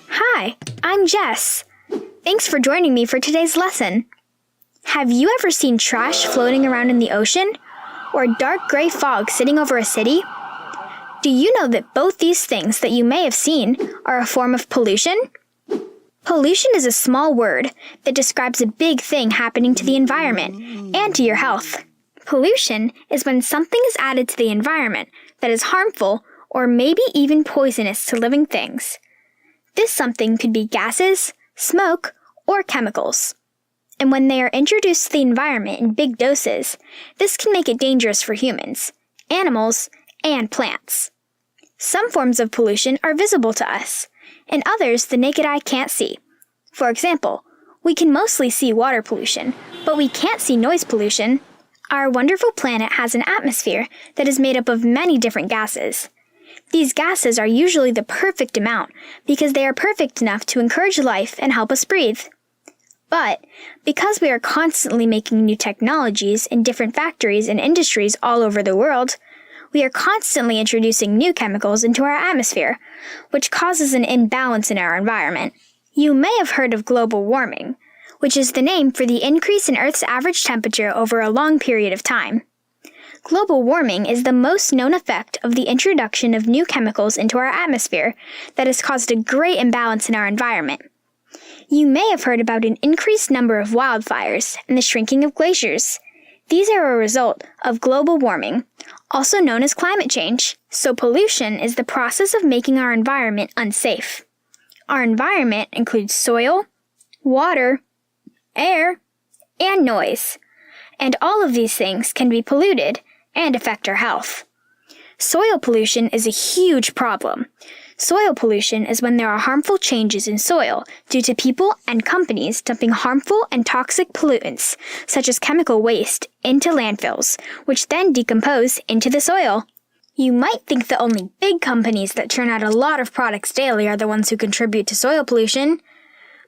Hi, I'm Jess. Thanks for joining me for today's lesson. Have you ever seen trash floating around in the ocean? Or dark gray fog sitting over a city? Do you know that both these things that you may have seen are a form of pollution? Pollution is a small word that describes a big thing happening to the environment and to your health. Pollution is when something is added to the environment that is harmful or maybe even poisonous to living things. This something could be gases, smoke, or chemicals. And when they are introduced to the environment in big doses, this can make it dangerous for humans, animals, and plants. Some forms of pollution are visible to us, and others the naked eye can't see. For example, we can mostly see water pollution, but we can't see noise pollution. Our wonderful planet has an atmosphere that is made up of many different gases. These gases are usually the perfect amount because they are perfect enough to encourage life and help us breathe. But because we are constantly making new technologies in different factories and industries all over the world, we are constantly introducing new chemicals into our atmosphere, which causes an imbalance in our environment. You may have heard of global warming, which is the name for the increase in Earth's average temperature over a long period of time. Global warming is the most known effect of the introduction of new chemicals into our atmosphere that has caused a great imbalance in our environment. You may have heard about an increased number of wildfires and the shrinking of glaciers. These are a result of global warming, also known as climate change. So pollution is the process of making our environment unsafe. Our environment includes soil, water, air, and noise. And all of these things can be polluted and affect our health. Soil pollution is a huge problem. Soil pollution is when there are harmful changes in soil due to people and companies dumping harmful and toxic pollutants, such as chemical waste, into landfills, which then decompose into the soil. You might think that only big companies that churn out a lot of products daily are the ones who contribute to soil pollution,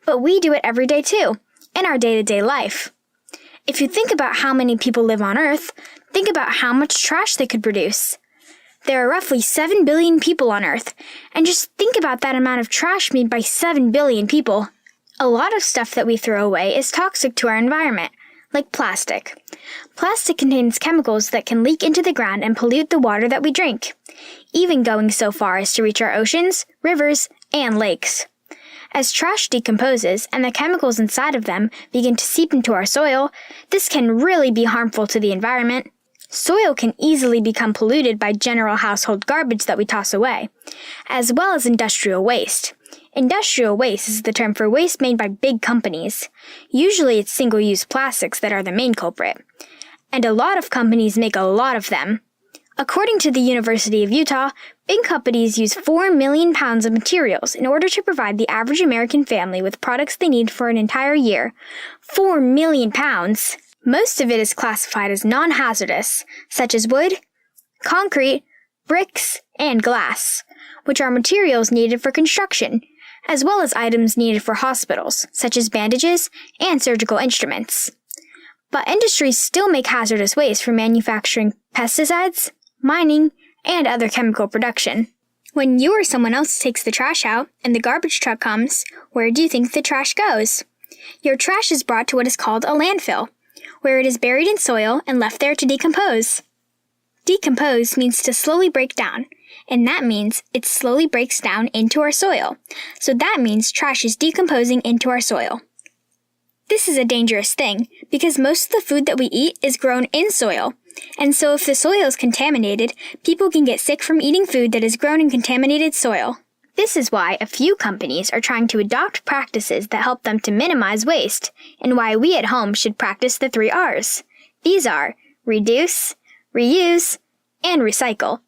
but we do it every day too, in our day-to-day life. If you think about how many people live on Earth, think about how much trash they could produce. There are roughly 7 billion people on Earth, and just think about that amount of trash made by 7 billion people. A lot of stuff that we throw away is toxic to our environment, like plastic. Plastic contains chemicals that can leak into the ground and pollute the water that we drink, even going so far as to reach our oceans, rivers, and lakes. As trash decomposes and the chemicals inside of them begin to seep into our soil, this can really be harmful to the environment. Soil can easily become polluted by general household garbage that we toss away, as well as industrial waste. Industrial waste is the term for waste made by big companies. Usually it's single-use plastics that are the main culprit. And a lot of companies make a lot of them. According to the University of Utah, big companies use 4 million pounds of materials in order to provide the average American family with products they need for an entire year. 4 million pounds! Most of it is classified as non-hazardous, such as wood, concrete, bricks, and glass, which are materials needed for construction, as well as items needed for hospitals, such as bandages and surgical instruments. But industries still make hazardous waste for manufacturing pesticides, mining, and other chemical production. When you or someone else takes the trash out and the garbage truck comes, where do you think the trash goes? Your trash is brought to what is called a landfill, where it is buried in soil and left there to decompose. Decompose means to slowly break down, and that means it slowly breaks down into our soil. So that means trash is decomposing into our soil. This is a dangerous thing because most of the food that we eat is grown in soil. And so if the soil is contaminated, people can get sick from eating food that is grown in contaminated soil. This is why a few companies are trying to adopt practices that help them to minimize waste, and why we at home should practice the 3 R's. These are reduce, reuse, and recycle.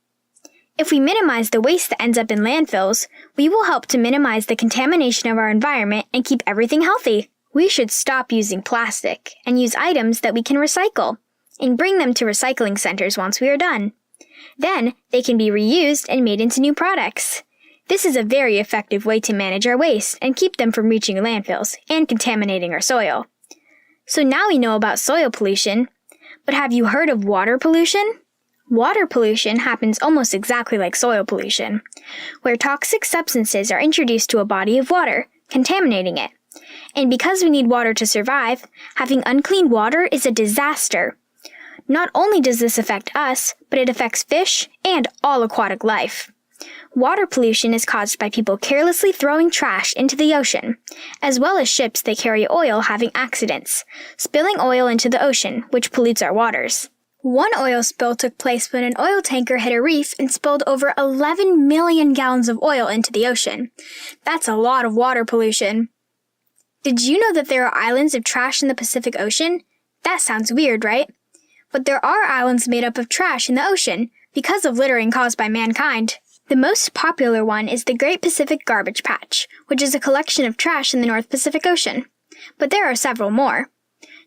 If we minimize the waste that ends up in landfills, we will help to minimize the contamination of our environment and keep everything healthy. We should stop using plastic and use items that we can recycle, and bring them to recycling centers once we are done. Then, they can be reused and made into new products. This is a very effective way to manage our waste and keep them from reaching landfills and contaminating our soil. So now we know about soil pollution, But have you heard of water pollution? Water pollution happens almost exactly like soil pollution, where toxic substances are introduced to a body of water, contaminating it. And because we need water to survive, having unclean water is a disaster. Not only does this affect us, but it affects fish and all aquatic life. Water pollution is caused by people carelessly throwing trash into the ocean, as well as ships that carry oil having accidents, spilling oil into the ocean, which pollutes our waters. One oil spill took place when an oil tanker hit a reef and spilled over 11 million gallons of oil into the ocean. That's a lot of water pollution. Did you know that there are islands of trash in the Pacific Ocean? That sounds weird, right? But there are islands made up of trash in the ocean because of littering caused by mankind. The most popular one is the Great Pacific Garbage Patch, which is a collection of trash in the North Pacific Ocean. But there are several more.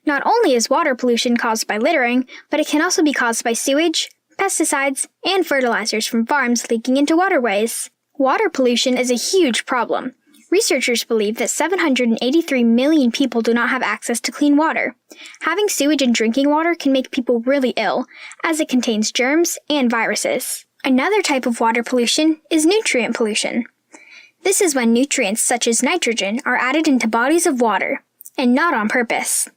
Not only is water pollution caused by littering, but it can also be caused by sewage, pesticides, and fertilizers from farms leaking into waterways. Water pollution is a huge problem. Researchers believe that 783 million people do not have access to clean water. Having sewage in drinking water can make people really ill, as it contains germs and viruses. Another type of water pollution is nutrient pollution. This is when nutrients such as nitrogen are added into bodies of water, and not on purpose.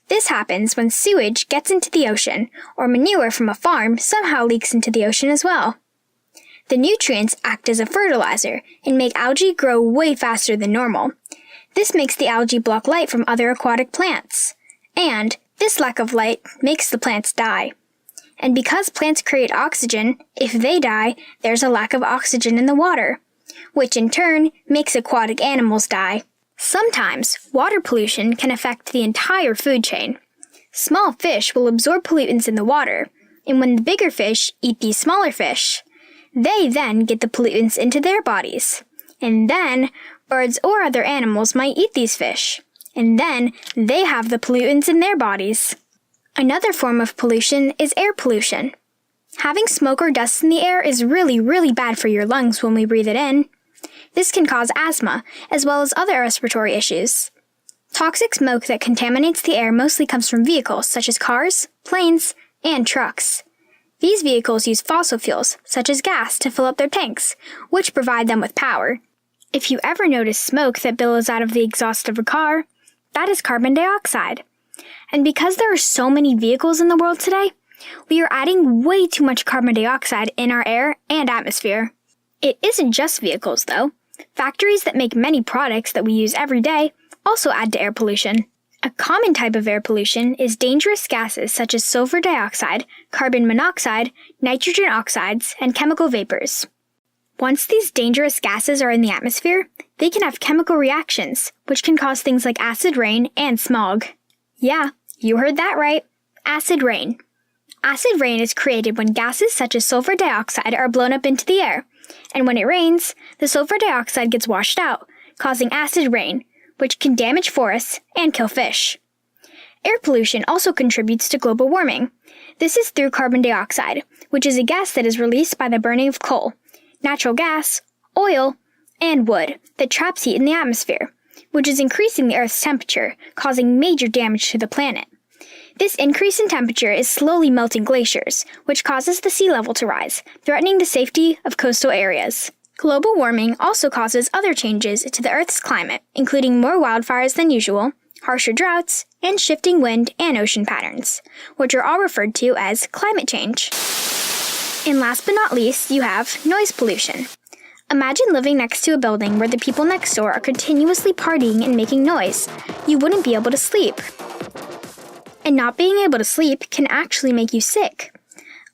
This happens when sewage gets into the ocean, or manure from a farm somehow leaks into the ocean as well. The nutrients act as a fertilizer and make algae grow way faster than normal. This makes the algae block light from other aquatic plants. And this lack of light makes the plants die. And because plants create oxygen, if they die, there's a lack of oxygen in the water, which in turn makes aquatic animals die. Sometimes, water pollution can affect the entire food chain. Small fish will absorb pollutants in the water, and when the bigger fish eat these smaller fish, they then get the pollutants into their bodies. And then, birds or other animals might eat these fish, and then they have the pollutants in their bodies. Another form of pollution is air pollution. Having smoke or dust in the air is really bad for your lungs when we breathe it in. This can cause asthma, as well as other respiratory issues. Toxic smoke that contaminates the air mostly comes from vehicles such as cars, planes, and trucks. These vehicles use fossil fuels, such as gas, to fill up their tanks, which provide them with power. If you ever notice smoke that billows out of the exhaust of a car, that is carbon dioxide. And because there are so many vehicles in the world today, we are adding way too much carbon dioxide in our air and atmosphere. It isn't just vehicles, though. Factories that make many products that we use every day also add to air pollution. A common type of air pollution is dangerous gases such as sulfur dioxide, carbon monoxide, nitrogen oxides, and chemical vapors. Once these dangerous gases are in the atmosphere, they can have chemical reactions, which can cause things like acid rain and smog. Yeah, you heard that right. Acid rain. Acid rain is created when gases such as sulfur dioxide are blown up into the air, and when it rains, the sulfur dioxide gets washed out, causing acid rain, which can damage forests and kill fish. Air pollution also contributes to global warming. This is through carbon dioxide, which is a gas that is released by the burning of coal, natural gas, oil, and wood that traps heat in the atmosphere, which is increasing the Earth's temperature, causing major damage to the planet. This increase in temperature is slowly melting glaciers, which causes the sea level to rise, threatening the safety of coastal areas. Global warming also causes other changes to the Earth's climate, including more wildfires than usual, harsher droughts, and shifting wind and ocean patterns, which are all referred to as climate change. And last but not least, you have noise pollution. Imagine living next to a building where the people next door are continuously partying and making noise. You wouldn't be able to sleep. And not being able to sleep can actually make you sick.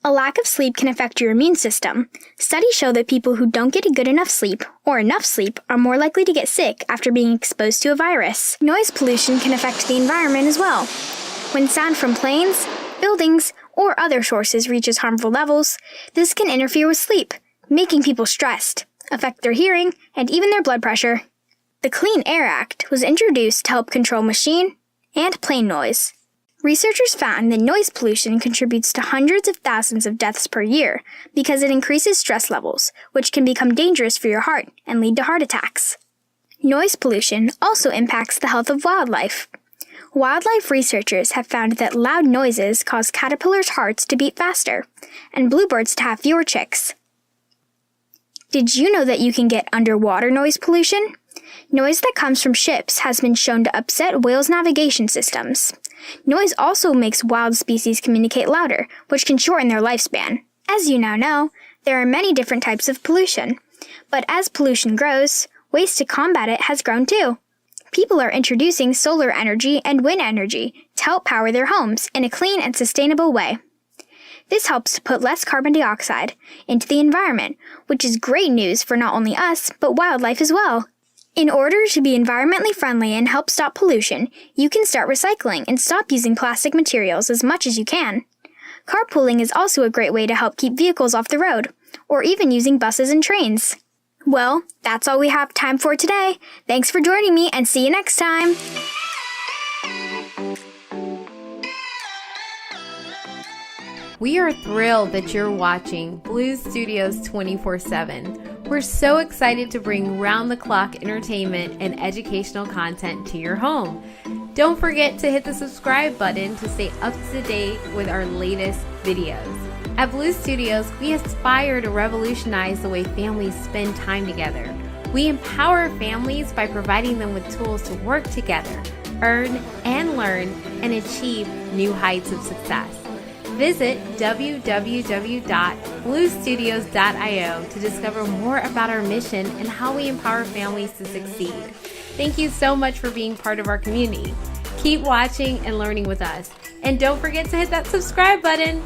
A lack of sleep can affect your immune system. Studies show that people who don't get a good enough sleep, or enough sleep, are more likely to get sick after being exposed to a virus. Noise pollution can affect the environment as well. When sound from planes, buildings, or other sources reaches harmful levels, this can interfere with sleep, making people stressed, affect their hearing, and even their blood pressure. The Clean Air Act was introduced to help control machine and plane noise. Researchers found that noise pollution contributes to hundreds of thousands of deaths per year because it increases stress levels, which can become dangerous for your heart and lead to heart attacks. Noise pollution also impacts the health of wildlife. Wildlife researchers have found that loud noises cause caterpillars' hearts to beat faster, and bluebirds to have fewer chicks. Did you know that you can get underwater noise pollution? Noise that comes from ships has been shown to upset whales' navigation systems. Noise also makes wild species communicate louder, which can shorten their lifespan. As you now know, there are many different types of pollution. But as pollution grows, ways to combat it has grown too. People are introducing solar energy and wind energy to help power their homes in a clean and sustainable way. This helps to put less carbon dioxide into the environment, which is great news for not only us, but wildlife as well. In order to be environmentally friendly and help stop pollution, you can start recycling and stop using plastic materials as much as you can. Carpooling is also a great way to help keep vehicles off the road, or even using buses and trains. Well, that's all we have time for today. Thanks for joining me and see you next time. We are thrilled that you're watching Blue Studios 24/7. We're so excited to bring round-the-clock entertainment and educational content to your home. Don't forget to hit the subscribe button to stay up to date with our latest videos. At Blue Studios, we aspire to revolutionize the way families spend time together. We empower families by providing them with tools to work together, earn and learn, and achieve new heights of success. Visit www.bluestudios.io to discover more about our mission and how we empower families to succeed. Thank you so much for being part of our community. Keep watching and learning with us. And don't forget to hit that subscribe button.